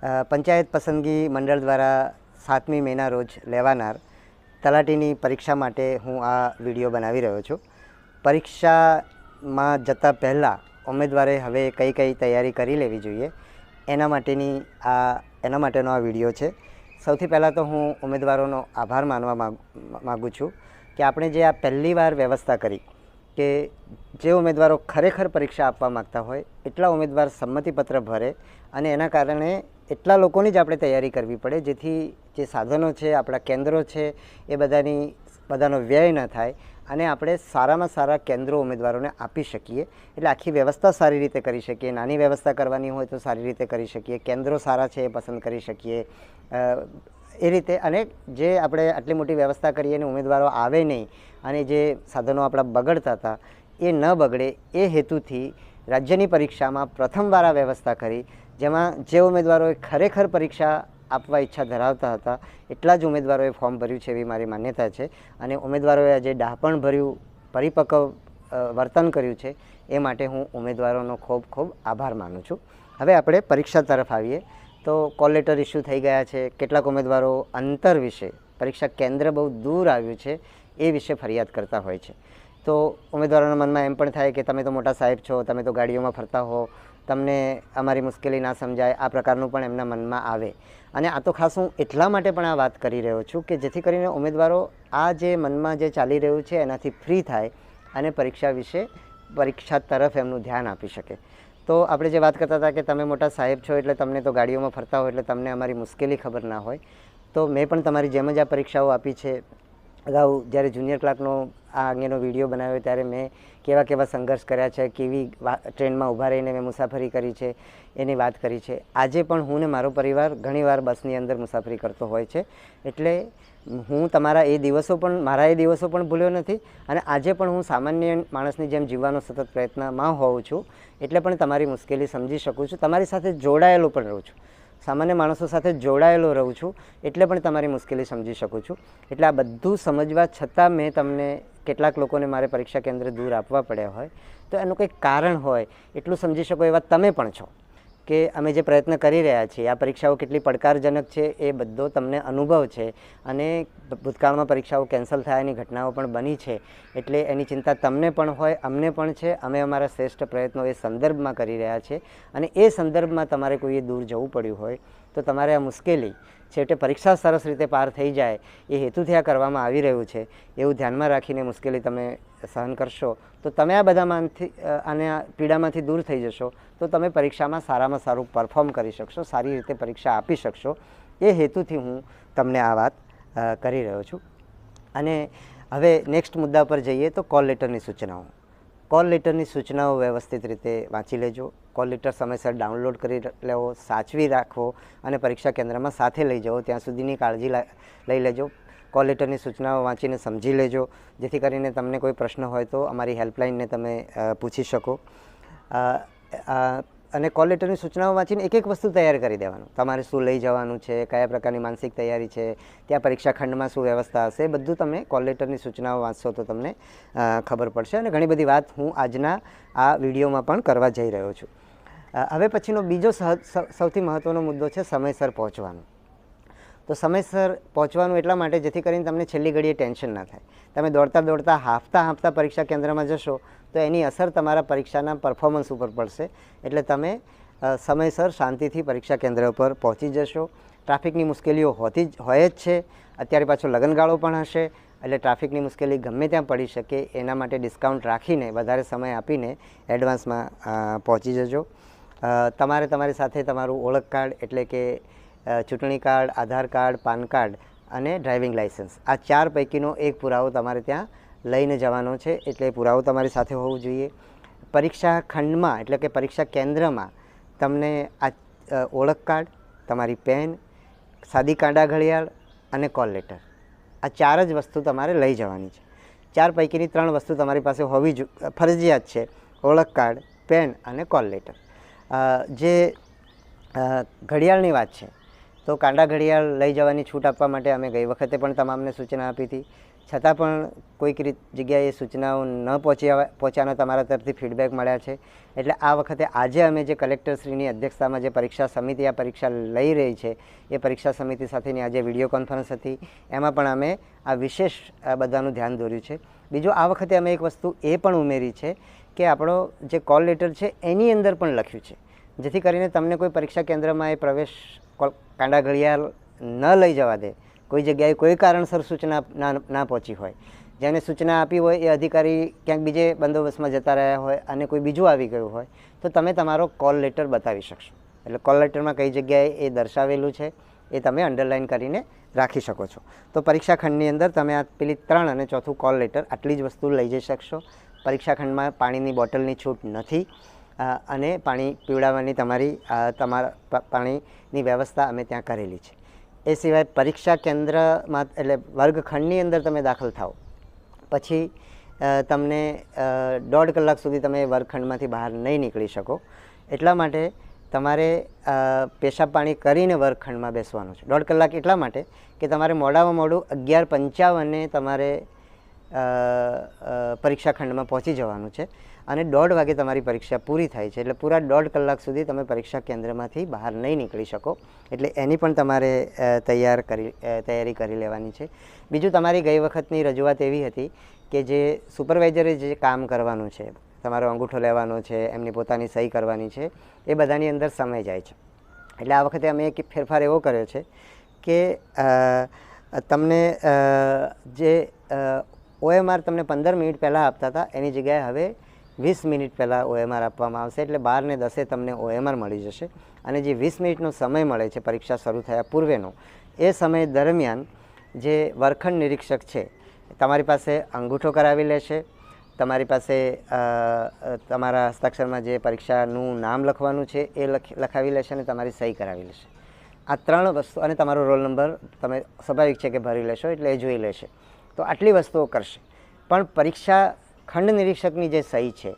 પંચાયત પસંદગી મંડળ દ્વારા 7મી મેના રોજ લેવાનાર તલાટીની પરીક્ષા માટે હું આ વિડીયો બનાવી રહ્યો છું. પરીક્ષામાં જતાં પહેલાં ઉમેદવારે હવે કઈ કઈ તૈયારી કરી લેવી જોઈએ એના માટેનો આ વિડીયો છે. સૌથી પહેલાં તો હું ઉમેદવારોનો આભાર માનવા માગું છું કે આપણે જે આ પહેલી વાર વ્યવસ્થા કરી કે જે ઉમેદવારો ખરેખર પરીક્ષા આપવા માગતા હોય એટલા ઉમેદવાર સંમતિપત્ર ભરે અને એના કારણે એટલા લોકોની જ આપણે તૈયારી કરવી પડે જેથી જે સાધનો છે, આપણા કેન્દ્રો છે એ બધાનો વ્યય ન થાય અને આપણે સારામાં સારા કેન્દ્રો ઉમેદવારોને આપી શકીએ. એટલે આખી વ્યવસ્થા સારી રીતે કરી શકીએ. નાની વ્યવસ્થા કરવાની હોય તો સારી રીતે કરી શકીએ. કેન્દ્રો સારા છે એ પસંદ કરી શકીએ એ રીતે. અને જે આપણે આટલી મોટી વ્યવસ્થા કરીએ અને ઉમેદવારો આવે નહીં અને જે સાધનો આપણા બગડતા હતા એ ન બગડે એ હેતુથી રાજ્યની પરીક્ષામાં પ્રથમવાર આ વ્યવસ્થા કરી, જેમાં જે ઉમેદવારોએ ખરેખર પરીક્ષા આપવા ઈચ્છા ધરાવતા હતા એટલા જ ઉમેદવારોએ ફોર્મ ભર્યું છે એવી મારી માન્યતા છે. અને ઉમેદવારોએ આજે ડાપણ ભર્યું પરિપક્વ વર્તન કર્યું છે એ માટે હું ઉમેદવારોનો ખૂબ ખૂબ આભાર માનું છું. હવે આપણે પરીક્ષા તરફ આવીએ તો કોલ લેટર ઇસ્યુ થઈ ગયા છે. કેટલાક ઉમેદવારો અંતર વિશે, પરીક્ષા કેન્દ્ર બહુ દૂર આવ્યું છે એ વિશે ફરિયાદ કરતા હોય છે. તો ઉમેદવારોના મનમાં એમ પણ થાય કે તમે તો મોટા સાહેબ છો, તમે તો ગાડીઓમાં ફરતા હો, તમને અમારી મુશ્કેલી ના સમજાય, આ પ્રકારનું પણ એમના મનમાં આવે. અને આ તો ખાસ હું એટલા માટે પણ આ વાત કરી રહ્યો છું કે જેથી કરીને ઉમેદવારો આ જે મનમાં જે ચાલી રહ્યું છે એનાથી ફ્રી થાય અને પરીક્ષા તરફ એમનું ધ્યાન આપી શકે. તો આપણે જે વાત કરતા હતા કે તમે મોટા સાહેબ છો એટલે તમને તો ગાડીઓમાં ફરતા હોય એટલે તમને અમારી મુશ્કેલી ખબર ના હોય, તો મેં પણ તમારી જેમ જ આ પરીક્ષાઓ આપી છે. અગાઉ જ્યારે જુનિયર ક્લાર્કનો આ અંગેનો વિડીયો બનાવ્યો ત્યારે મેં કેવા સંઘર્ષ કર્યા છે, કેવી ટ્રેનમાં ઊભા રહીને મેં મુસાફરી કરી છે એની વાત કરી છે. આજે પણ હું ને મારો પરિવાર ઘણીવાર બસની અંદર મુસાફરી કરતો હોય છે. એટલે હું મારા એ દિવસો પણ ભૂલ્યો નથી અને આજે પણ હું સામાન્ય માણસની જેમ જીવવાનો સતત પ્રયત્નમાં હોઉં છું. એટલે પણ તમારી મુશ્કેલી સમજી શકું છું, તમારી સાથે જોડાયેલો પણ રહું છું. સામાન્ય માણસો સાથે જોડાયેલો રહું છું એટલે પણ તમારી મુશ્કેલી સમજી શકું છું. એટલે આ બધું સમજવા છતાં મેં તમને કેટલાક લોકોને મારે પરીક્ષા કેન્દ્ર દૂર આપવા પડ્યા હોય તો એનું કંઈક કારણ હોય એટલું સમજી શકો એવા તમે પણ છો કે અમે જે પ્રયત્ન કરી રહ્યા છીએ, આ પરીક્ષાઓ કેટલી પડકારજનક છે એ બધો તમને અનુભવ છે. અને ભૂતકાળમાં પરીક્ષાઓ કેન્સલ થયાની ઘટનાઓ પણ બની છે એટલે એની ચિંતા તમને પણ હોય, અમને પણ છે. અમે અમારા શ્રેષ્ઠ પ્રયત્નો એ સંદર્ભમાં કરી રહ્યા છીએ અને એ સંદર્ભમાં તમારે કોઈએ દૂર જવું પડ્યું હોય તો તમારે આ મુશ્કેલી છેવટે પરીક્ષા સરસ રીતે પાર થઈ જાય એ હેતુથી આ કરવામાં આવી રહ્યું છે એવું ધ્યાનમાં રાખીને મુશ્કેલી તમે સહન કરશો તો તમે આ બધામાંથી અને આ પીડામાંથી દૂર થઈ જશો તો તમે પરીક્ષામાં સારામાં સારું પરફોર્મ કરી શકશો, સારી રીતે પરીક્ષા આપી શકશો. એ હેતુથી હું તમને આ વાત કરી રહ્યો છું. અને હવે નેક્સ્ટ મુદ્દા પર જઈએ તો કોલ લેટરની સૂચનાઓ. કોલ લેટરની સૂચનાઓ વ્યવસ્થિત રીતે વાંચી લેજો. કોલ લેટર સમયસર ડાઉનલોડ કરી લેવો, સાચવી રાખવો અને પરીક્ષા કેન્દ્રમાં સાથે લઈ જવો ત્યાં સુધીની કાળજી લઈ લેજો. કોલ લેટરની સૂચનાઓ વાંચીને સમજી લેજો જેથી કરીને તમને કોઈ પ્રશ્ન હોય તો અમારી હેલ્પલાઇનને તમે પૂછી શકો. અને કોલ લેટરની સૂચનાઓ વાંચીને એક વસ્તુ તૈયાર કરી દેવાનું. તમારે શું લઈ જવાનું છે, કયા પ્રકારની માનસિક તૈયારી છે, ત્યાં પરીક્ષા ખંડમાં શું વ્યવસ્થા હશે, બધું તમે કોલ લેટરની સૂચનાઓ વાંચશો તો તમને ખબર પડશે. અને ઘણી બધી વાત હું આજના આ વિડીયોમાં પણ કરવા જઈ રહ્યો છું. હવે પછીનો બીજો સૌથી મહત્ત્વનો મુદ્દો છે સમયસર પહોંચવાનું. તો સમયસર પહોંચવાનું એટલા માટે જેથી કરીને તમને છેલ્લી ઘડીએ ટેન્શન ના થાય. તમે દોડતા હાંફતા પરીક્ષા કેન્દ્રમાં જશો તો એની અસર તમારા પરીક્ષાના પરફોર્મન્સ ઉપર પડશે. એટલે તમે સમયસર શાંતિથી પરીક્ષા કેન્દ્ર પર પહોંચી જશો. ટ્રાફિકની મુશ્કેલીઓ હોય જ છે. અત્યારે પાછો લગનગાળો પણ હશે એટલે ટ્રાફિકની મુશ્કેલી ગમે ત્યાં પડી શકે. એના માટે ડિસ્કાઉન્ટ રાખીને વધારે સમય આપીને એડવાન્સમાં પહોંચી જજો. તમારે તમારી સાથે તમારું ઓળખ કાર્ડ એટલે કે ચૂંટણી કાર્ડ, આધાર કાર્ડ, પાન કાર્ડ અને ડ્રાઇવિંગ લાઇસન્સ, આ 4 પૈકીનો એક પુરાવો તમારે ત્યાં લઈને જવાનો છે. એટલે પુરાવો તમારી સાથે હોવું જોઈએ. પરીક્ષા ખંડમાં એટલે કે પરીક્ષા કેન્દ્રમાં તમને આ ઓળખ કાર્ડ, તમારી પેન, સાદી કાંડા ઘડિયાળ અને કોલ લેટર, આ 4 જ વસ્તુ તમારે લઈ જવાની છે. 4 પૈકીની 3 વસ્તુ તમારી પાસે હોવી ફરજિયાત છે: ઓળખ કાર્ડ, પેન અને કોલ લેટર. જે ઘડિયાળની વાત છે તો કાંડા ઘડિયાળ લઈ જવાની છૂટ આપવા માટે અમે ગઈ વખતે પણ તમામને સૂચના આપી હતી છતાં પણ કોઈક જગ્યાએ સૂચનાઓ ન પહોંચ્યાનો તમારા તરફથી ફીડબેક મળ્યા છે. એટલે આ વખતે આજે અમે જે કલેક્ટરશ્રીની અધ્યક્ષતામાં જે પરીક્ષા સમિતિ આ પરીક્ષા લઈ રહી છે એ પરીક્ષા સમિતિ સાથેની આજે વિડીયો કોન્ફરન્સ હતી. એમાં પણ અમે આ વિશેષ બધાનું ધ્યાન દોર્યું છે. બીજું આ વખતે અમે એક વસ્તુ એ પણ ઉમેરી છે કે આપણો જે કોલ લેટર છે એની અંદર પણ લખ્યું છે, જેથી કરીને તમને કોઈ પરીક્ષા કેન્દ્રમાં એ પ્રવેશ કાંડા ઘડિયાળ ન લઈ જવા દે. કોઈ જગ્યાએ કોઈ કારણસર સૂચના ના પહોંચી હોય, જેને સૂચના આપી હોય એ અધિકારી ક્યાંક બીજે બંદોબસ્તમાં જતા રહ્યા હોય અને કોઈ બીજું આવી ગયું હોય તો તમે તમારો કોલ લેટર બતાવી શકશો. એટલે કોલ લેટરમાં કઈ જગ્યાએ એ દર્શાવેલું છે એ તમે અંડરલાઇન કરીને રાખી શકો છો. તો પરીક્ષા ખંડની અંદર તમે આ પેલી 3 અને ચોથું કોલ લેટર આટલી જ વસ્તુ લઈ જઈ શકશો. પરીક્ષા ખંડમાં પાણીની બોટલની છૂટ નથી અને પાણી પીવડાવવાની તમારા પાણીની વ્યવસ્થા અમે ત્યાં કરેલી છે. એ સિવાય પરીક્ષા કેન્દ્રમાં એટલે વર્ગખંડની અંદર તમે દાખલ થાઓ પછી તમને 1.5 કલાક સુધી તમે વર્ગખંડમાંથી બહાર નહીં નીકળી શકો. એટલા માટે તમારે પેશાબ પાણી કરીને વર્ગખંડમાં બેસવાનું છે. 1.5 કલાક એટલા માટે કે તમારે મોડામાં મોડું 11:55 તમારે પરીક્ષા ખંડમાં પહોંચી જવાનું છે અને 1:30 વાગે તમારી પરીક્ષા પૂરી થાય છે. એટલે પૂરા 1.5 કલાક સુધી તમે પરીક્ષા કેન્દ્રમાંથી બહાર નહીં નીકળી શકો. એટલે એની પણ તમારે તૈયારી કરી લેવાની છે. બીજું, તમારી ગઈ વખતની રજૂઆત એવી હતી કે જે સુપરવાઇઝરે જે કામ કરવાનું છે, તમારો અંગૂઠો લેવાનો છે, એમની પોતાની સહી કરવાની છે, એ બધાની અંદર સમય જાય છે. એટલે આ વખતે અમે એક ફેરફાર એવો કર્યો છે કે તમને જે OMR તમને 15 મિનિટ પહેલાં આપતા હતા એની જગ્યાએ હવે 20 મિનિટ પહેલાં OMR આપવામાં આવશે. એટલે 12:10 તમને OMR મળી જશે. અને જે 20 મિનિટનો સમય મળે છે પરીક્ષા શરૂ થયા પૂર્વેનો, એ સમય દરમિયાન જે વર્ગખંડ નિરીક્ષક છે તમારી પાસે અંગૂઠો કરાવી લેશે, તમારી પાસે તમારા હસ્તાક્ષરમાં જે પરીક્ષાનું નામ લખવાનું છે એ લખાવી લેશે અને તમારી સહી કરાવી લેશે. આ 3 વસ્તુ અને તમારો રોલ નંબર તમે સ્વાભાવિક છે કે ભરી લેશો એટલે એ જોઈ લેશે. તો આટલી વસ્તુઓ કરશે. પણ પરીક્ષા ખંડ નિરીક્ષકની જે સહી છે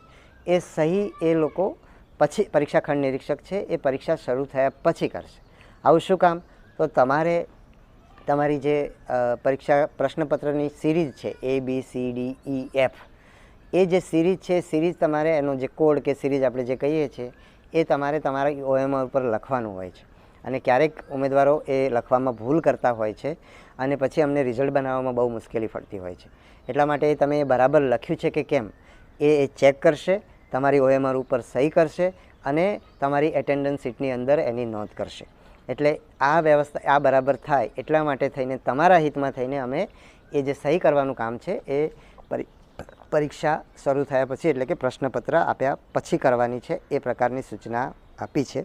એ સહી એ લોકો પછી પરીક્ષા ખંડ નિરીક્ષક છે એ પરીક્ષા શરૂ થયા પછી કરશે. આવું શું કામ? તો તમારે તમારી જે પરીક્ષા પ્રશ્નપત્રની સિરીઝ છે ABCDEF, એ જે સિરીઝ છે સિરીઝ તમારે એનો જે કોડ કે સિરીઝ આપણે જે કહીએ છીએ એ તમારે તમારા OMR ઉપર લખવાનું હોય છે. અને ક્યારેક ઉમેદવારો એ લખવામાં ભૂલ કરતા હોય છે અને પછી અમને રિઝલ્ટ બનાવવામાં બહુ મુશ્કેલી પડતી હોય છે. એટલા માટે તમે બરાબર લખ્યું છે કે કેમ એ ચેક કરશે, તમારી OMR ઉપર સહી કરશે અને તમારી એટેન્ડન્સ શીટની અંદર એની નોંધ કરશે. એટલે આ વ્યવસ્થા આ બરાબર થાય એટલા માટે થઈને તમારા હિતમાં થઈને અમે એ જે સહી કરવાનું કામ છે એ પરીક્ષા શરૂ થયા પછી એટલે કે પ્રશ્નપત્ર આપ્યા પછી કરવાની છે એ પ્રકારની સૂચના આપી છે.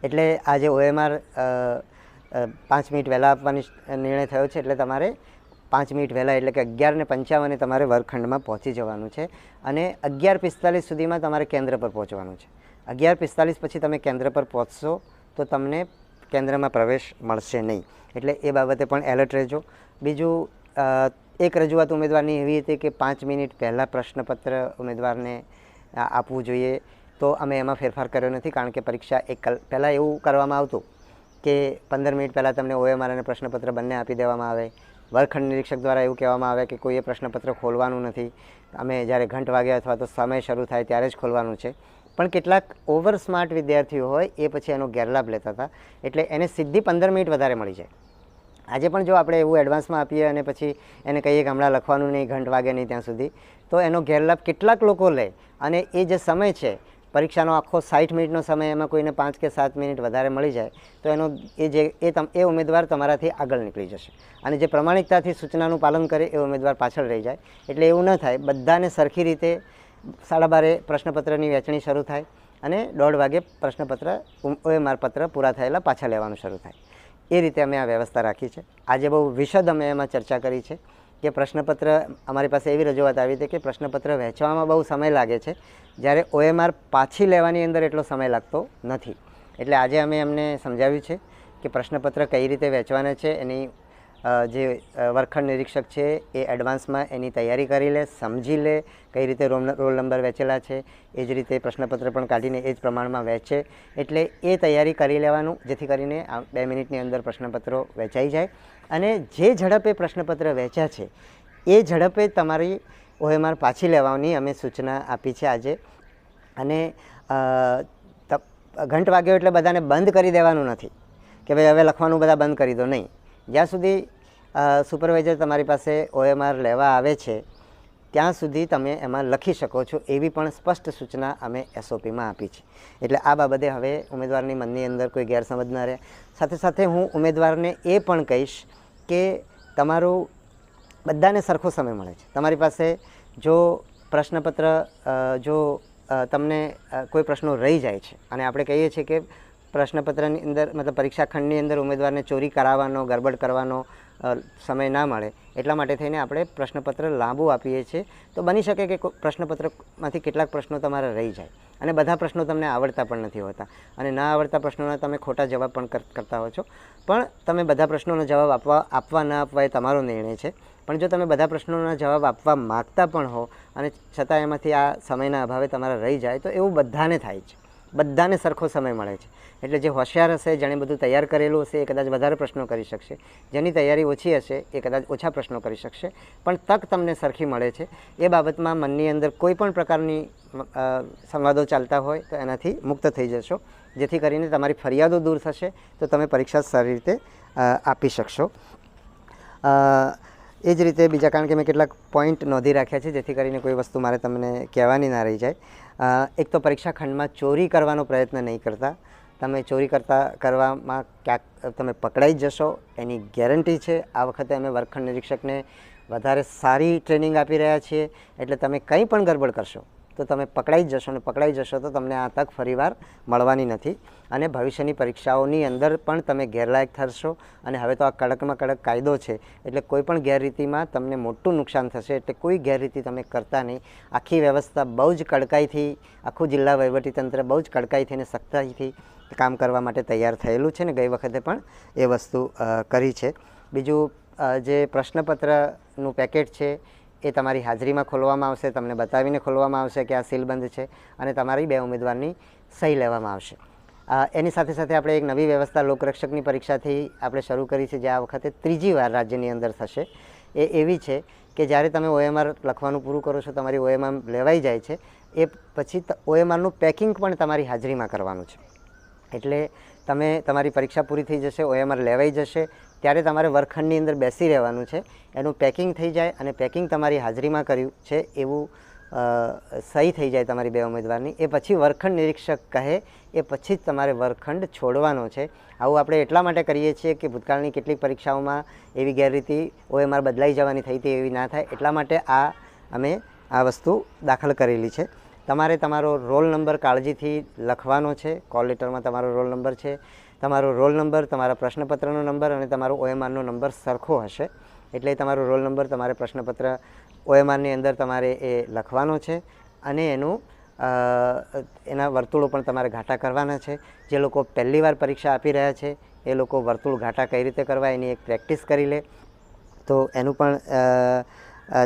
એટલે આ જે OMR 5 મિનિટ વહેલા આપવાની નિર્ણય થયો છે. એટલે તમારે 5 મિનિટ વહેલા એટલે કે 11:55 તમારે વર્ગખંડમાં પહોંચી જવાનું છે અને 11:45 સુધીમાં તમારે કેન્દ્ર પર પહોંચવાનું છે. 11:45 પછી તમે કેન્દ્ર પર પહોંચશો તો તમને કેન્દ્રમાં પ્રવેશ મળશે નહીં. એટલે એ બાબતે પણ એલર્ટ રહેજો. બીજું, એક રજૂઆત ઉમેદવારની એવી હતી કે 5 મિનિટ પહેલાં પ્રશ્નપત્ર ઉમેદવારને આપવું જોઈએ. તો અમે એમાં ફેરફાર કર્યો નથી, કારણ કે પરીક્ષા પહેલાં એવું કરવામાં આવતું કે 15 મિનિટ પહેલાં તમને OMR અને પ્રશ્નપત્ર બંને આપી દેવામાં આવે. વર્ગખંડ નિરીક્ષક દ્વારા એવું કહેવામાં આવે કે કોઈએ પ્રશ્નપત્ર ખોલવાનું નથી, અમે જ્યારે ઘંટ વાગે અથવા તો સમય શરૂ થાય ત્યારે જ ખોલવાનું છે. પણ કેટલાક ઓવર સ્માર્ટ વિદ્યાર્થીઓ હોય એ પછી એનો ગેરલાભ લેતા હતા. એટલે એને સીધી 15 મિનિટ વધારે મળી જાય. આજે પણ જો આપણે એવું એડવાન્સમાં આપીએ અને પછી એને કહીએ કે હમણાં લખવાનું નહીં, ઘંટ વાગે નહીં ત્યાં સુધી, તો એનો ગેરલાભ કેટલાક લોકો લે અને એ જે સમય છે પરીક્ષાનો આખો 60 મિનિટનો સમય એમાં કોઈને 5 કે 7 મિનિટ વધારે મળી જાય તો એ ઉમેદવાર તમારાથી આગળ નીકળી જશે. અને જે પ્રમાણિકતાથી સૂચનાનું પાલન કરે એ ઉમેદવાર પાછળ રહી જાય. એટલે એવું ન થાય, બધાને સરખી રીતે 12:30 પ્રશ્નપત્રની વહેંચણી શરૂ થાય અને 1:30 વાગે પ્રશ્નપત્ર OMR પત્ર પૂરા થયેલા પાછા લેવાનું શરૂ થાય. એ રીતે અમે આ વ્યવસ્થા રાખી છે. આજે બહુ વિશદ અમે એમાં ચર્ચા કરી છે કે પ્રશ્નપત્ર અમારી પાસે એવી રજૂઆત આવી હતી કે પ્રશ્નપત્ર વહેંચવામાં બહુ સમય લાગે છે, જ્યારે OMR પાછી લેવાની અંદર એટલો સમય લાગતો નથી. એટલે આજે અમે એમને સમજાવ્યું છે કે પ્રશ્નપત્ર કઈ રીતે વહેંચવાના છે, એની જે વર્ગખંડ નિરીક્ષક છે એ એડવાન્સમાં એની તૈયારી કરી લે, સમજી લે કઈ રીતે રોલ નંબર વેચેલા છે, એ જ રીતે પ્રશ્નપત્ર પણ કાઢીને એ જ પ્રમાણમાં વેચે. એટલે એ તૈયારી કરી લેવાનું, જેથી કરીને 2 મિનિટની અંદર પ્રશ્નપત્રો વેચાઈ જાય. અને જે ઝડપે પ્રશ્નપત્ર વેચ્યા છે એ ઝડપે તમારી OMR પાછી લેવાની અમે સૂચના આપી છે આજે. અને ઘંટ વાગ્યો એટલે બધાને બંધ કરી દેવાનું નથી કે ભાઈ હવે લખવાનું બધા બંધ કરી દો, નહીં. જ્યાં સુધી સુપરવાઇઝર તમારી પાસે OMR લેવા આવે છે ત્યાં સુધી તમે એમાં લખી શકો છો, એવી પણ સ્પષ્ટ સૂચના અમે SOPમાં આપી છે. એટલે આ બાબતે હવે ઉમેદવારની મનની અંદર કોઈ ગેરસમજ ન રહે. સાથે સાથે હું ઉમેદવારને એ પણ કહીશ કે તમારું બધાને સરખો સમય મળે છે. તમારી પાસે જો પ્રશ્નપત્ર જો તમને કોઈ પ્રશ્નો રહી જાય છે અને આપણે કહીએ છીએ કે પ્રશ્નપત્રની અંદર મતલબ પરીક્ષા ખંડની અંદર ઉમેદવારને ચોરી કરાવવાનો, ગરબડ કરવાનો સમય ના મળે, એટલા માટે થઈને આપણે પ્રશ્નપત્ર લાંબુ આપીએ છીએ. તો બની શકે કે પ્રશ્નપત્રમાંથી કેટલાક પ્રશ્નો તમારા રહી જાય અને બધા પ્રશ્નો તમને આવડતા પણ નથી હોતા અને ના આવડતા પ્રશ્નોના તમે ખોટા જવાબ પણ કરતા હો છો. પણ તમે બધા પ્રશ્નોનો જવાબ આપવા ના આપવા એ તમારો નિર્ણય છે. પણ જો તમે બધા પ્રશ્નોના જવાબ આપવા માગતા પણ હો અને છતાં એમાંથી આ સમયના અભાવે તમારા રહી જાય, તો એવું બધાને થાય છે. બધાને સરખો સમય મળે છે. એટલે જે હોશિયાર હશે, જેણે બધું તૈયાર કરેલું હશે, એ કદાચ વધારે પ્રશ્નો કરી શકશે. જેની તૈયારી ઓછી હશે એ કદાચ ઓછા પ્રશ્નો કરી શકશે. પણ તક તમને સરખી મળે છે. એ બાબતમાં મનની અંદર કોઈ પણ પ્રકારની સંવાદો ચાલતા હોય તો એનાથી મુક્ત થઈ જશો, જેથી કરીને તમારી ફરિયાદો દૂર થશે, તો તમે પરીક્ષા સારી રીતે આપી શકશો. એ જ રીતે બીજા, કારણ કે મેં કેટલાક પોઈન્ટ નોંધી રાખ્યા છે જેથી કરીને કોઈ વસ્તુ મારે તમને કહેવાની ના રહી જાય. એક તો પરીક્ષા ખંડમાં ચોરી કરવાનો પ્રયત્ન નહીં કરતા. તમે ચોરી કરવામાં ક્યાંક તમે પકડાઈ જ જશો એની ગેરંટી છે. આ વખતે અમે વર્ગખંડ નિરીક્ષકને વધારે સારી ટ્રેનિંગ આપી રહ્યા છીએ. એટલે તમે કંઈ પણ ગરબડ કરશો તો તમે પકડાઈ જ જશો, અને પકડાઈ જશો તો તમને આ તક ફરીવાર મળવાની નથી. અને ભવિષ્યની પરીક્ષાઓની અંદર પણ તમે ગેરલાયક થશો. અને હવે તો આ કડકમાં કડક કાયદો છે, એટલે કોઈ પણ ગેરરીતિમાં તમને મોટું નુકસાન થશે. એટલે કોઈ ગેરરીતિ તમે કરતા નહીં. આખી વ્યવસ્થા બહુ જ કડકાઈથી, આખું જિલ્લા વહીવટીતંત્ર બહુ જ કડકાઈથી અને સખ્તાઈથી કામ કરવા માટે તૈયાર થયેલું છે ને ગઈ વખતે પણ એ વસ્તુ કરી છે. બીજું, જે પ્રશ્નપત્રનું પેકેટ છે એ તમારી હાજરીમાં ખોલવામાં આવશે, તમને બતાવીને ખોલવામાં આવશે કે આ સીલબંધ છે, અને તમારી 2 ઉમેદવારની સહી લેવામાં આવશે. એની સાથે સાથે આપણે એક નવી વ્યવસ્થા લોકરક્ષકની પરીક્ષાથી આપણે શરૂ કરી છે, જે આ વખતે 3જી વાર રાજ્યની અંદર થશે. એ એવી છે કે જ્યારે તમે OMR લખવાનું પૂરું કરો છો, તમારી OMR લેવાઈ જાય છે, એ પછી OMRનું પેકિંગ પણ તમારી હાજરીમાં કરવાનું છે. એટલે તમારી પરીક્ષા પૂરી થઈ જશે, OMR લેવાઈ જશે, ત્યારે તમારે વર્ગખંડની અંદર બેસી રહેવાનું છે. એનું પેકિંગ થઈ જાય અને પેકિંગ તમારી હાજરીમાં કર્યું છે એવું સહી થઈ જાય તમારી 2 ઉમેદવારની, એ પછી વર્ગખંડ નિરીક્ષક કહે એ પછી જ તમારે વર્ગખંડ છોડવાનો છે. આવું આપણે એટલા માટે કરીએ છીએ કે ભૂતકાળની કેટલીક પરીક્ષાઓમાં એવી ગેરરીતિ OMR બદલાઈ જવાની થઈ હતી, એવી ના થાય એટલા માટે અમે આ વસ્તુ દાખલ કરેલી છે. તમારે તમારો રોલ નંબર કાળજીથી લખવાનો છે. કોલ લેટરમાં તમારો રોલ નંબર છે. તમારો રોલ નંબર, તમારા પ્રશ્નપત્રનો નંબર અને તમારો OMRનો નંબર સરખો હશે. એટલે તમારો રોલ નંબર તમારે પ્રશ્નપત્ર OMRની અંદર તમારે એ લખવાનો છે. અને એના વર્તુળો પણ તમારે ઘાટા કરવાના છે. જે લોકો પહેલી વાર પરીક્ષા આપી રહ્યા છે એ લોકો વર્તુળ ઘાટા કઈ રીતે કરવા એની એક પ્રેક્ટિસ કરી લે, તો એનું પણ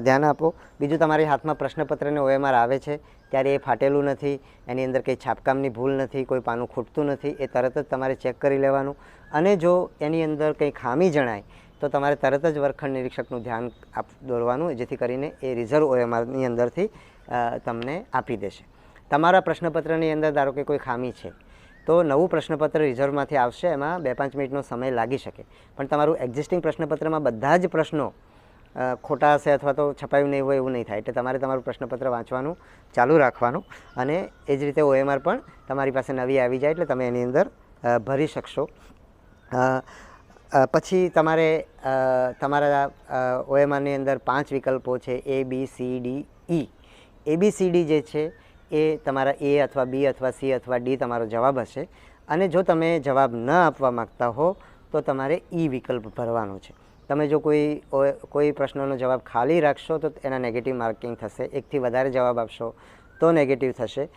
ધ્યાન આપો. બીજું, તમારી હાથમાં પ્રશ્નપત્રને OMR આવે છે ત્યારે એ ફાટેલું નથી, એની અંદર કંઈ છાપકામની ભૂલ નથી, કોઈ પાનું ખૂટતું નથી, એ તરત જ તમારે ચેક કરી લેવાનું. અને જો એની અંદર કંઈ ખામી જણાય તો તમારે તરત જ વર્ગખંડ નિરીક્ષકનું ધ્યાન દોરવાનું, જેથી કરીને એ રિઝર્વ OMRની અંદરથી તમને આપી દેશે. તમારા પ્રશ્નપત્રની અંદર ધારો કે કોઈ ખામી છે તો નવું પ્રશ્નપત્ર રિઝર્વમાંથી આવશે, એમાં 2-5 મિનિટનો સમય લાગી શકે. પણ તમારું એક્ઝિસ્ટિંગ પ્રશ્નપત્રમાં બધા જ પ્રશ્નો ખોટા હશે અથવા તો છપાયું નહીં હોય એવું નહીં થાય. એટલે તમારે તમારું પ્રશ્નપત્ર વાંચવાનું ચાલુ રાખવાનું. અને એ જ રીતે OMR પણ તમારી પાસે નવી આવી જાય એટલે તમે એની અંદર ભરી શકશો. પછી તમારે તમારા OMRની અંદર 5 વિકલ્પો છે, ABCDE. ABCD જે છે એ તમારા A અથવા B અથવા C અથવા D તમારો જવાબ હશે. અને જો તમે જવાબ ન આપવા માગતા હો તો તમારે E વિકલ્પ ભરવાનો છે. તમે જો કોઈ પ્રશ્નનો જવાબ ખાલી રાખશો તો એના નેગેટિવ માર્કિંગ થશે. 1થી વધારે જવાબ આપશો તો નેગેટિવ થશે.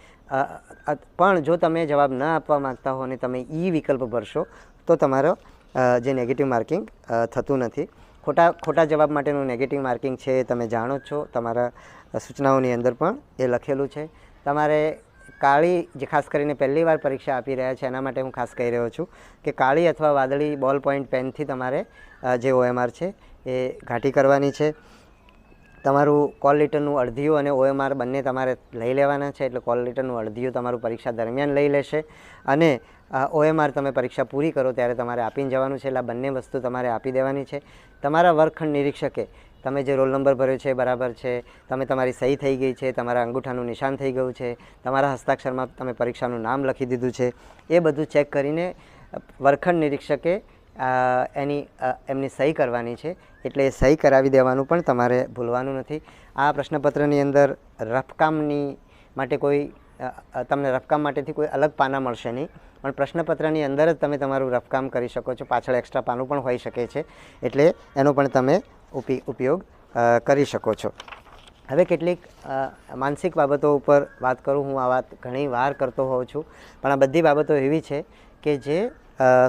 પણ જો તમે જવાબ ન આપવા માગતા હો અને તમે E વિકલ્પ ભરશો તો તમારો જે નેગેટિવ માર્કિંગ થતું નથી. ખોટા જવાબ માટેનું નેગેટિવ માર્કિંગ છે એ તમે જાણો જ છો, તમારા સૂચનાઓની અંદર પણ એ લખેલું છે. તમારે કાળી, જે ખાસ કરીને પહેલી વાર પરીક્ષા આપી રહ્યા છે એના માટે હું ખાસ કહી રહ્યો છું કે કાળી અથવા વાદળી બોલ પોઈન્ટ પેનથી તમારે જે OMR છે એ ઘાટી કરવાની છે. તમારું કોલ લેટરનું અડધિયું અને OMR બંને તમારે લઈ લેવાના છે, એટલે કોલ લેટરનું અડધિયું તમારું પરીક્ષા દરમિયાન લઈ લેશે અને OMR તમે પરીક્ષા પૂરી કરો ત્યારે તમારે આપીને જવાનું છે, એટલે આ બંને વસ્તુ તમારે આપી દેવાની છે. તમારા વર્ગખંડ નિરીક્ષકે તમે જે રોલ નંબર ભર્યો છે બરાબર છે, તમે તમારી સહી થઈ ગઈ છે, તમારા અંગૂઠાનું નિશાન થઈ ગયું છે, તમારા હસ્તાક્ષરમાં તમે પરીક્ષાનું નામ લખી દીધું છે, એ બધું ચેક કરીને વર્ગખંડ નિરીક્ષકે એમની સહી કરવાની છે, એટલે એ સહી કરાવી દેવાનું પણ તમારે ભૂલવાનું નથી. આ પ્રશ્નપત્રની અંદર રફકામની માટે તમને રફકામ માટેથી કોઈ અલગ પાના મળશે નહીં, પણ પ્રશ્નપત્રની અંદર જ તમે તમારું રફકામ કરી શકો છો. પાછળ એક્સ્ટ્રા પાનું પણ હોઈ શકે છે, એટલે એનો પણ તમે ઉપયોગ કરી શકો છો. હવે કેટલીક માનસિક બાબતો ઉપર વાત કરું. હું આ વાત ઘણી વાર કરતો હોઉં છું, પણ આ બધી બાબતો એવી છે કે જે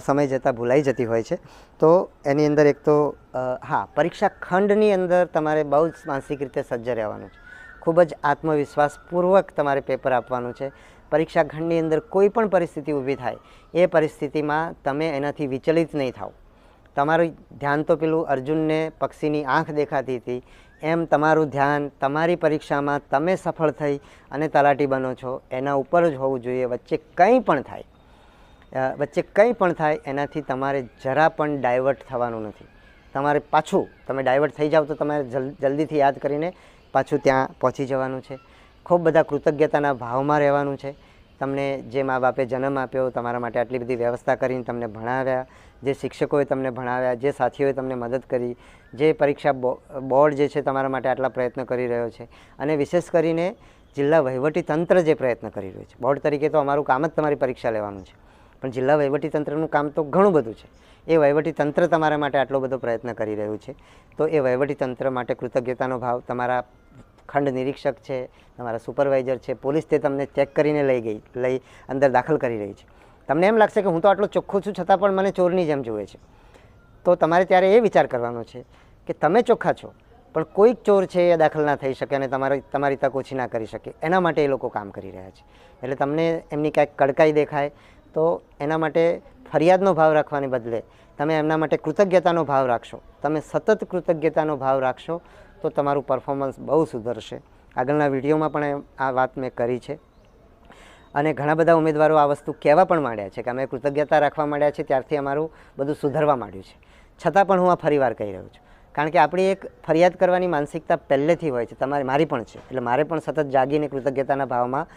સમય જતાં ભૂલાઈ જતી હોય છે. તો એની અંદર એક તો પરીક્ષા ખંડની અંદર તમારે બહુ જ માનસિક રીતે સજ્જ રહેવાનું છે. ખૂબ જ આત્મવિશ્વાસપૂર્વક તમારે પેપર આપવાનું છે. પરીક્ષા ખંડની અંદર કોઈ પણ પરિસ્થિતિ ઊભી થાય એ પરિસ્થિતિમાં તમે એનાથી વિચલિત નહીં થાવ. તમારું ધ્યાન તો પેલું અર્જુનને પક્ષીની આંખ દેખાતી હતી એમ તમારું ધ્યાન તમારી પરીક્ષામાં તમે સફળ થઈ અને તલાટી બનો છો એના ઉપર જ હોવું જોઈએ. વચ્ચે કંઈ પણ થાય એનાથી તમારે જરા પણ ડાયવર્ટ થવાનું નથી. તમારે પાછું તમે ડાયવર્ટ થઈ જાવ તો તમારે જલ્દીથી યાદ કરીને પાછું ત્યાં પહોંચી જવાનું છે. ખૂબ બધા કૃતજ્ઞતાના ભાવમાં રહેવાનું છે. તમને જે મા બાપે જન્મ આપ્યો, તમારા માટે આટલી બધી વ્યવસ્થા કરીને તમને ભણાવ્યા, જે શિક્ષકોએ તમને ભણાવ્યા, જે સાથીઓએ તમને મદદ કરી, જે પરીક્ષા બોર્ડ જે છે તમારા માટે આટલા પ્રયત્ન કરી રહ્યો છે, અને વિશેષ કરીને જિલ્લા વહીવટીતંત્ર જે પ્રયત્ન કરી રહ્યું છે. બોર્ડ તરીકે તો અમારું કામ જ તમારી પરીક્ષા લેવાનું છે, પણ જિલ્લા વહીવટીતંત્રનું કામ તો ઘણું બધું છે. એ વહીવટીતંત્ર તમારા માટે આટલો બધો પ્રયત્ન કરી રહ્યું છે, તો એ વહીવટીતંત્ર માટે કૃતજ્ઞતાનો ભાવ. તમારા ખંડ નિરીક્ષક છે, તમારા સુપરવાઇઝર છે, પોલીસ તે તમને ચેક કરીને લઈ અંદર દાખલ કરી રહી છે. તમને એમ લાગશે કે હું તો આટલો ચોખ્ખો છું છતાં પણ મને ચોરની જેમ જુએ છે, તો તમારે ત્યારે એ વિચાર કરવાનો છે કે તમે ચોખ્ખા છો પણ કોઈક ચોર છે એ દાખલ ના થઈ શકે અને તમારી તક ઓછી ના કરી શકે. એના માટે એ લોકો કામ કરી રહ્યા છે. એટલે તમને એમની કાંઈક કડકાઈ દેખાય તો એના માટે ફરિયાદનો ભાવ રાખવાને બદલે તમે એમના માટે કૃતજ્ઞતાનો ભાવ રાખશો. તમે સતત કૃતજ્ઞતાનો ભાવ રાખશો તો તમારું પરફોર્મન્સ બહુ સુધરશે. આગળના વિડીયોમાં પણ આ વાત મેં કરી છે અને ઘણા બધા ઉમેદવારો આ વસ્તુ કહેવા પણ માંડ્યા છે કે અમે કૃતજ્ઞતા રાખવા માંડ્યા છે ત્યારથી અમારું બધું સુધરવા માંડ્યું છે. છતાં પણ હું આ ફરીવાર કહી રહ્યો છું, કારણ કે આપણી એક ફરિયાદ કરવાની માનસિકતા પહેલેથી હોય છે. મારી પણ છે, એટલે મારે પણ સતત જાગીને કૃતજ્ઞતાના ભાવમાં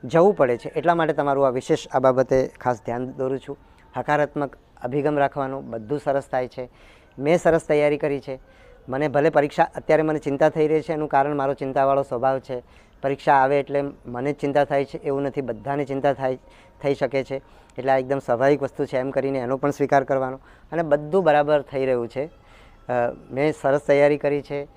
જવું પડે છે. એટલા માટે તમારું આ વિશેષ આ બાબતે ખાસ ધ્યાન દોરું છું. હકારાત્મક અભિગમ રાખવાનું, બધું સરસ થાય છે. મેં સરસ તૈયારી કરી છે. મને ભલે પરીક્ષા અત્યારે મને ચિંતા થઈ રહી છે, એનું કારણ મારો ચિંતાવાળો સ્વભાવ છે. પરીક્ષા આવે એટલે મને જ ચિંતા થાય છે એવું નથી, બધાને ચિંતા થઈ શકે છે. એટલે આ એકદમ સ્વાભાવિક વસ્તુ છે, એમ કરીને એનો પણ સ્વીકાર કરવાનો. અને બધું બરાબર થઈ રહ્યું છે. મેં સરસ તૈયારી કરી છે.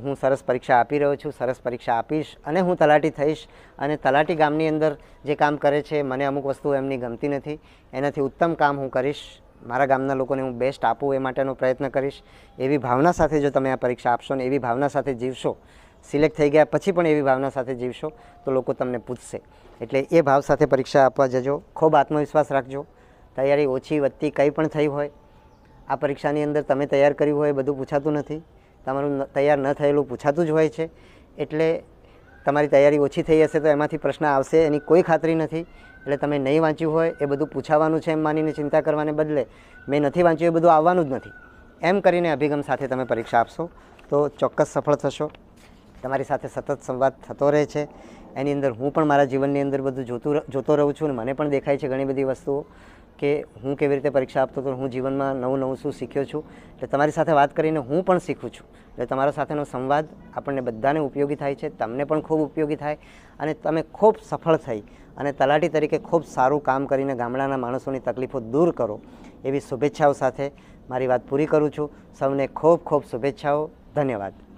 હું સરસ પરીક્ષા આપી રહ્યો છું, સરસ પરીક્ષા આપીશ અને હું તલાટી થઈશ. અને તલાટી ગામની અંદર જે કામ કરે છે, મને અમુક વસ્તુ એમની ગમતી નથી, એનાથી ઉત્તમ કામ હું કરીશ. મારા ગામના લોકોને હું બેસ્ટ આપું એ માટેનો પ્રયત્ન કરીશ. એવી ભાવના સાથે જો તમે આ પરીક્ષા આપશો ને એવી ભાવના સાથે જીવશો, સિલેક્ટ થઈ ગયા પછી પણ એવી ભાવના સાથે જીવશો તો લોકો તમને પૂછશે. એટલે એ ભાવ સાથે પરીક્ષા આપવા જજો. ખૂબ આત્મવિશ્વાસ રાખજો. તૈયારી ઓછી વધતી કંઈ પણ થઈ હોય, આ પરીક્ષાની અંદર તમે તૈયાર કર્યું હોય બધું પૂછાતું નથી, તમારું તૈયાર ન થયેલું પૂછાતું જ હોય છે. એટલે તમારી તૈયારી ઓછી થઈ હશે તો એમાંથી પ્રશ્ન આવશે એની કોઈ ખાતરી નથી. એટલે તમે નહીં વાંચ્યું હોય એ બધું પૂછાવાનું છે એમ માનીને ચિંતા કરવાને બદલે મેં નથી વાંચ્યું એ બધું આવવાનું જ નથી એમ કરીને અભિગમ સાથે તમે પરીક્ષા આપશો તો ચોક્કસ સફળ થશો. તમારી સાથે સતત સંવાદ થતો રહે છે. એની અંદર હું પણ મારા જીવનની અંદર બધું જોતો રહું છું અને મને પણ દેખાય છે ઘણી બધી વસ્તુઓ કે હું કેવી રીતે પરીક્ષા આપતો હતો, હું જીવનમાં નવું શું શીખ્યો છું. એટલે તમારી સાથે વાત કરીને હું પણ શીખું છું. એટલે તમારા સાથેનો સંવાદ આપણને બધાને ઉપયોગી થાય છે, તમને પણ ખૂબ ઉપયોગી થાય અને તમે ખૂબ સફળ થઈ અને તલાટી તરીકે ખૂબ સારું કામ કરીને ગામડાના માણસોની તકલીફો દૂર કરો એવી શુભેચ્છાઓ સાથે મારી વાત પૂરી કરું છું. સૌને ખૂબ ખૂબ શુભેચ્છાઓ. ધન્યવાદ.